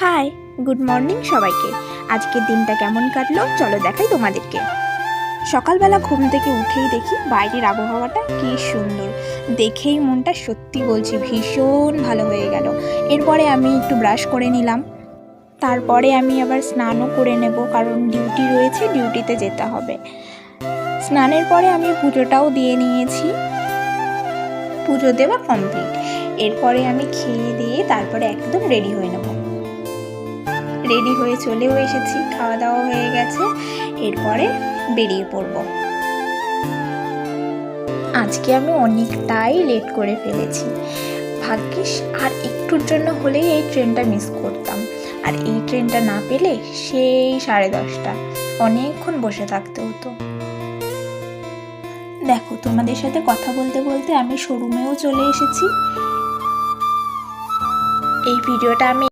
High, good morning সবাইকে। আজকের দিনটা কেমন কাটলো চলো দেখাই তোমাদেরকে। সকালবেলা ঘুম থেকে উঠেই দেখি বাইরের আবহাওয়াটা কি সুন্দর, দেখেই মনটা সত্যি বলছি ভীষণ ভালো হয়ে গেল। এরপরে আমি একটু ব্রাশ করে নিলাম, তারপরে আমি আবার স্নানও করে নেব, কারণ ডিউটি রয়েছে, ডিউটিতে যেতে হবে। স্নানের পরে আমি পুজোটাও দিয়ে নিয়েছি, পুজো দেওয়া কমপ্লিট। এরপরে আমি খেয়ে দিয়ে তারপরে একদম রেডি হয়ে নেব। রেডি হয়ে চলেও এসেছি, খাওয়া দাওয়া হয়ে গেছে, এরপরে বেরিয়ে পড়ব। আজকে আমি অনেকটাই লেট করে ফেলেছি, ভাগ্যিস আর একটুর জন্য হলেই এই ট্রেনটা মিস করতাম। আর এই ট্রেনটা না পেলে সেই 10:30, অনেকক্ষণ বসে থাকতে হতো। দেখো, তোমাদের সাথে কথা বলতে বলতে আমি শোরুমেও চলে এসেছি। এই ভিডিওটা আমি